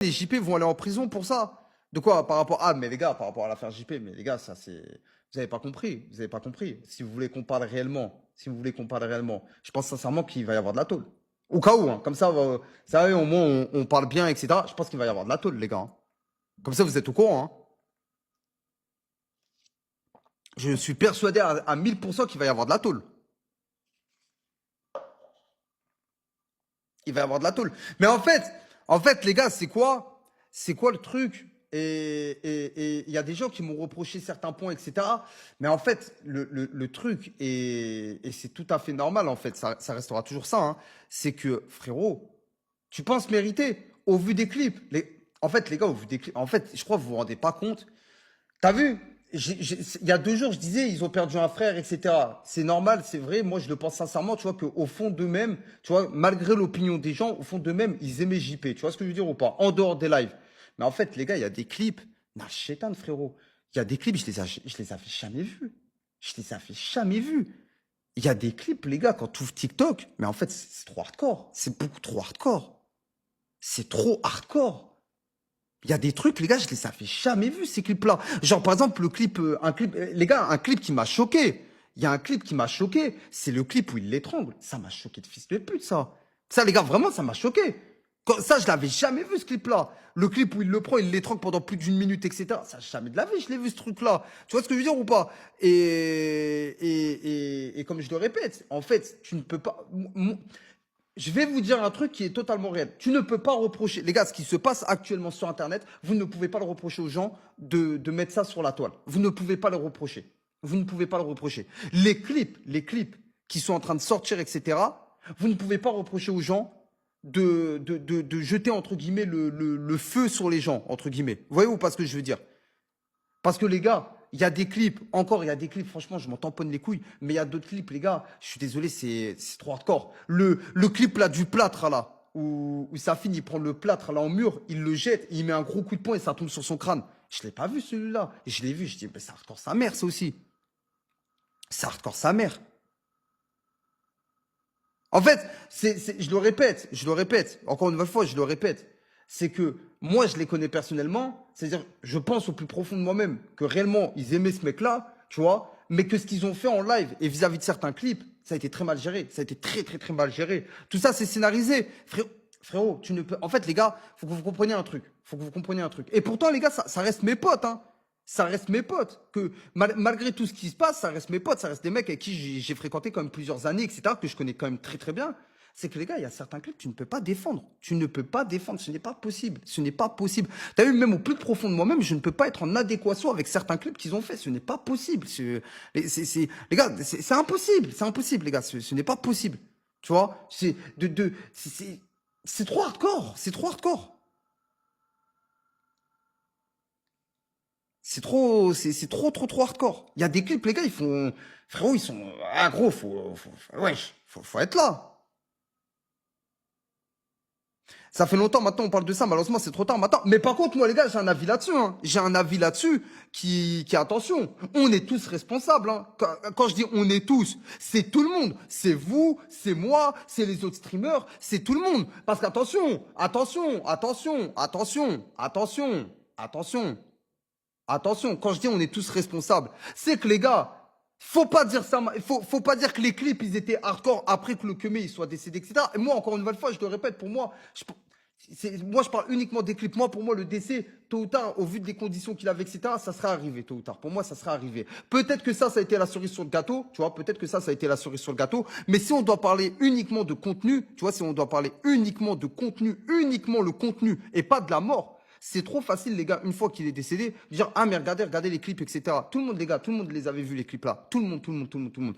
les JP vont aller en prison pour ça. De quoi? Par rapport. Ah, mais les gars, par rapport à l'affaire JP, mais les gars, ça c'est. Vous n'avez pas compris. Vous n'avez pas compris. Si vous voulez qu'on parle réellement, si vous voulez qu'on parle réellement, je pense sincèrement qu'il va y avoir de la tôle. Au cas où, hein. Comme ça, ça, au moins, on parle bien, etc. Je pense qu'il va y avoir de la tôle, les gars, hein. Comme ça, vous êtes au courant, hein. Je suis persuadé à 1000% qu'il va y avoir de la tôle. Il va y avoir de la tôle. Mais en fait, les gars, c'est quoi? C'est quoi le truc? Et il y a des gens qui m'ont reproché certains points, etc. Mais en fait, le truc, et c'est tout à fait normal, en fait, ça restera toujours ça, hein, c'est que, frérot, tu penses mériter, au vu des clips. En fait, les gars, au vu des clips, en fait, je crois que vous vous rendez pas compte. T'as vu? Il y a 2 jours, je disais, ils ont perdu un frère, etc. C'est normal, c'est vrai. Moi, je le pense sincèrement, tu vois, qu'au fond d'eux-mêmes, tu vois, malgré l'opinion des gens, au fond d'eux-mêmes, ils aimaient JP. Tu vois ce que je veux dire ou pas? En dehors des lives. Mais en fait, les gars, il y a des clips. Non, chétan, frérot. Il y a des clips, je les avais jamais vus. Je les avais jamais vus. Il y a des clips, les gars, quand tu ouvres TikTok, mais en fait, c'est trop hardcore. C'est beaucoup trop hardcore. C'est trop hardcore. Il y a des trucs, les gars, je les avais jamais vus, ces clips-là. Genre, par exemple, le clip, les gars, un clip qui m'a choqué. Il y a un clip qui m'a choqué. C'est le clip où il l'étrangle. Ça m'a choqué de fils de pute, ça. Ça, les gars, vraiment, ça m'a choqué. Ça, je l'avais jamais vu, ce clip-là. Le clip où il le prend, il l'étrangle pendant plus d'1 minute, etc. Ça, jamais de la vie, je l'ai vu, ce truc-là. Tu vois ce que je veux dire ou pas? Et comme je le répète, en fait, tu ne peux pas. Je vais vous dire un truc qui est totalement réel. Tu ne peux pas reprocher, les gars, ce qui se passe actuellement sur Internet, vous ne pouvez pas le reprocher aux gens de mettre ça sur la toile. Vous ne pouvez pas le reprocher. Vous ne pouvez pas le reprocher. Les clips qui sont en train de sortir, etc., vous ne pouvez pas reprocher aux gens de jeter, entre guillemets, le feu sur les gens, entre guillemets. Vous voyez ou pas ce que je veux dire? Parce que les gars, il y a des clips, encore il y a des clips, franchement, je m'en tamponne les couilles, mais il y a d'autres clips, les gars, je suis désolé, c'est trop hardcore. Le clip là du plâtre là, où Safin il prend le plâtre là en mur, il le jette, il met un gros coup de poing et ça tombe sur son crâne. Je l'ai pas vu celui-là. Et je l'ai vu, je dis, mais c'est hardcore sa mère, ça aussi. C'est hardcore sa mère. En fait, je le répète, encore une fois, je le répète. C'est que moi, je les connais personnellement. C'est-à-dire, je pense au plus profond de moi-même que réellement, ils aimaient ce mec-là, tu vois, mais que ce qu'ils ont fait en live et vis-à-vis de certains clips, ça a été très mal géré. Ça a été très, très, très mal géré. Tout ça, c'est scénarisé. Frérot, tu ne peux. En fait, les gars, faut que vous compreniez un truc. Faut que vous compreniez un truc. Et pourtant, les gars, ça reste mes potes, hein. Ça reste mes potes. Que malgré tout ce qui se passe, ça reste mes potes. Ça reste des mecs avec qui j'ai fréquenté quand même plusieurs années, etc., que je connais quand même très, très bien. C'est que les gars, il y a certains clips que tu ne peux pas défendre. Tu ne peux pas défendre. Ce n'est pas possible. Ce n'est pas possible. Tu as vu, même au plus profond de moi-même, je ne peux pas être en adéquation avec certains clips qu'ils ont fait. Ce n'est pas possible. Les gars, c'est impossible. C'est impossible, les gars. Ce n'est pas possible. Tu vois? C'est trop hardcore. C'est trop hardcore. C'est trop, trop, trop hardcore. Il y a des clips, les gars, ils font, frérot, ils sont, ah, gros, wesh, faut être là. Ça fait longtemps maintenant, on parle de ça, malheureusement, c'est trop tard maintenant. Mais par contre, moi, les gars, j'ai un avis là-dessus, hein. J'ai un avis là-dessus attention, on est tous responsables, hein. Quand je dis on est tous, c'est tout le monde. C'est vous, c'est moi, c'est les autres streamers, c'est tout le monde. Parce qu'attention, attention, attention, attention, attention, attention. Attention, quand je dis on est tous responsables, c'est que les gars, faut pas dire ça, faut pas dire que les clips ils étaient hardcore après que le Kemé il soit décédé, etc. Et moi, encore une nouvelle fois, je le répète, pour moi, moi je parle uniquement des clips. Moi, pour moi, le décès, tôt ou tard, au vu des conditions qu'il avait, etc., ça sera arrivé tôt ou tard. Pour moi, ça sera arrivé. Peut-être que ça a été la cerise sur le gâteau, tu vois, peut-être que ça a été la cerise sur le gâteau. Mais si on doit parler uniquement de contenu, tu vois, si on doit parler uniquement de contenu, uniquement le contenu et pas de la mort, c'est trop facile, les gars, une fois qu'il est décédé, de dire, ah, mais regardez les clips, etc. Tout le monde, les gars, tout le monde les avait vus, les clips là. Tout le monde, tout le monde, tout le monde, tout le monde.